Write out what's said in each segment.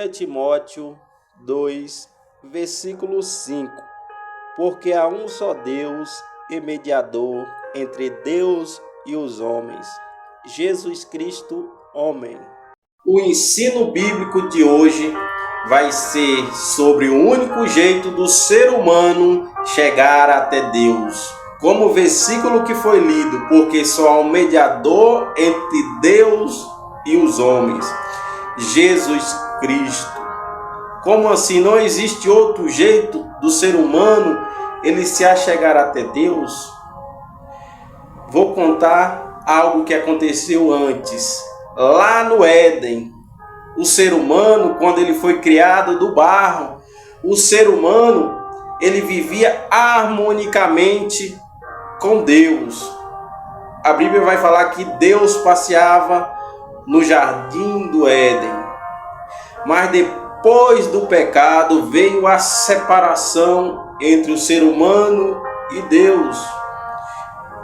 Timóteo 2, versículo 5. Porque há um só Deus e mediador entre Deus e os homens, Jesus Cristo, homem. O ensino bíblico de hoje vai ser sobre o único jeito do ser humano chegar até Deus. Como o versículo que foi lido, porque só há um mediador entre Deus e os homens, Jesus Cristo. Como assim? Não existe outro jeito do ser humano ele se achegar até Deus? Vou contar algo que aconteceu antes. Lá no Éden, o ser humano, quando ele foi criado do barro, o ser humano, ele vivia harmonicamente com Deus. A Bíblia vai falar que Deus passeava no jardim do Éden. Mas depois do pecado veio a separação entre o ser humano e Deus.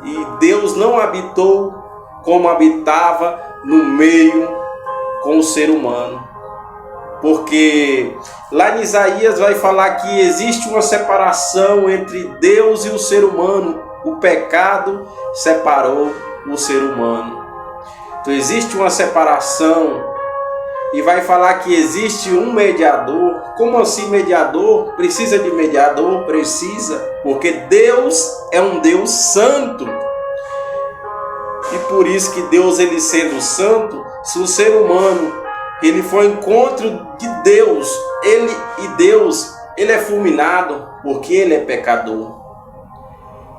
E Deus não habitou como habitava no meio com o ser humano. Porque lá em Isaías vai falar que existe uma separação entre Deus e o ser humano. O pecado separou o ser humano. Então existe uma separação. E vai falar que existe um mediador. Como assim mediador? Precisa de mediador? Precisa. Porque Deus é um Deus santo. E por isso que Deus, ele sendo santo, se o ser humano ele for ao encontro de Deus, ele é fulminado, porque ele é pecador.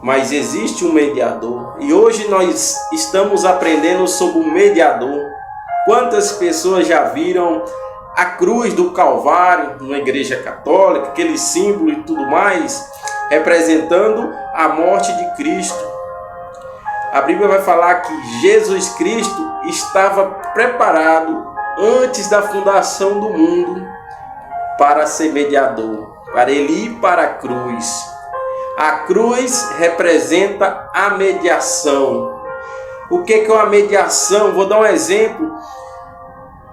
Mas existe um mediador. E hoje nós estamos aprendendo sobre o mediador. Quantas pessoas já viram a cruz do Calvário na Igreja Católica, aquele símbolo e tudo mais, representando a morte de Cristo. A Bíblia vai falar que Jesus Cristo estava preparado antes da fundação do mundo para ser mediador, para ele ir para a cruz. A cruz representa a mediação. O que é uma mediação? Vou dar um exemplo.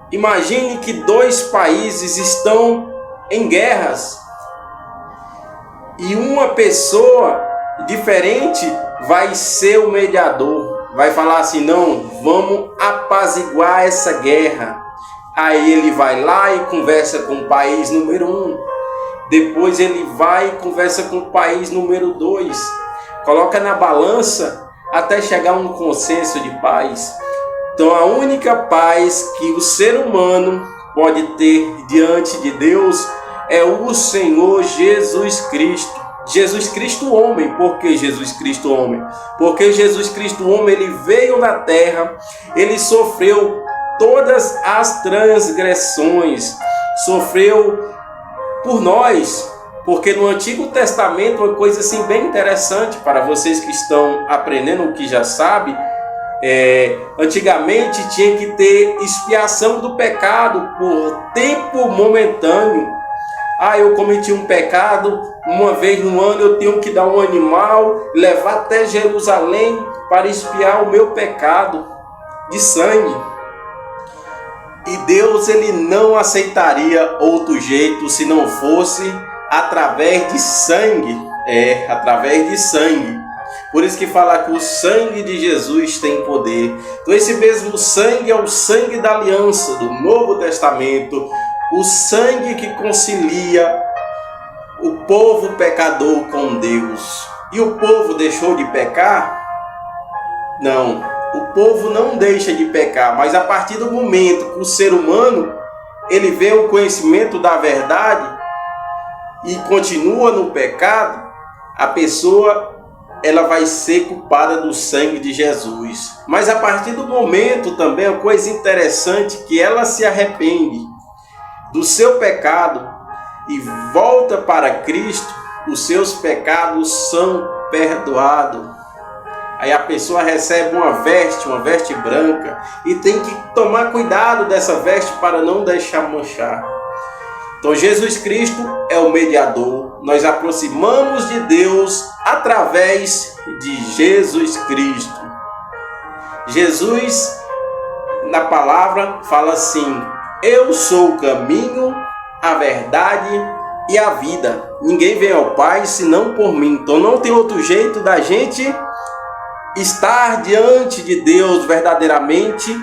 Imagine que dois países estão em guerras e uma pessoa diferente vai ser o mediador. Vai falar assim, não, vamos apaziguar essa guerra. Aí ele vai lá e conversa com o país número 1. Depois ele vai e conversa com o país número 2. Coloca na balança até chegar a um consenso de paz. Então a única paz que o ser humano pode ter diante de Deus é o Senhor Jesus Cristo. Jesus Cristo homem. Por que Jesus Cristo homem? Porque Jesus Cristo homem, ele veio na terra, ele sofreu todas as transgressões, sofreu por nós. Porque no Antigo Testamento, uma coisa assim bem interessante para vocês que estão aprendendo o que já sabem, antigamente tinha que ter expiação do pecado por tempo momentâneo. Eu cometi um pecado, uma vez no ano eu tenho que dar um animal, levar até Jerusalém para expiar o meu pecado de sangue. E Deus, ele não aceitaria outro jeito se não fosse através de sangue. Através de sangue. Por isso que fala que o sangue de Jesus tem poder. Então esse mesmo sangue é o sangue da aliança do Novo Testamento. O sangue que concilia o povo pecador com Deus. E o povo deixou de pecar? Não, o povo não deixa de pecar, mas a partir do momento que o ser humano ele vê o conhecimento da verdade e continua no pecado, a pessoa ela vai ser culpada do sangue de Jesus. Mas a partir do momento também, uma coisa interessante, que ela se arrepende do seu pecado e volta para Cristo, os seus pecados são perdoados. Aí a pessoa recebe uma veste branca, e tem que tomar cuidado dessa veste para não deixar manchar. Então Jesus Cristo é o mediador. Nós aproximamos de Deus através de Jesus Cristo. Jesus, na palavra, fala assim: Eu sou o caminho, a verdade e a vida. Ninguém vem ao Pai senão por mim. Então não tem outro jeito da gente estar diante de Deus verdadeiramente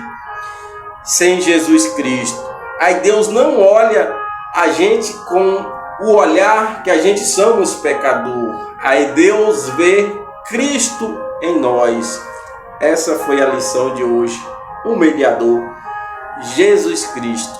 sem Jesus Cristo. Aí Deus não olha a gente com o olhar que a gente somos pecador. Aí Deus vê Cristo em nós. Essa foi a lição de hoje. O mediador, Jesus Cristo.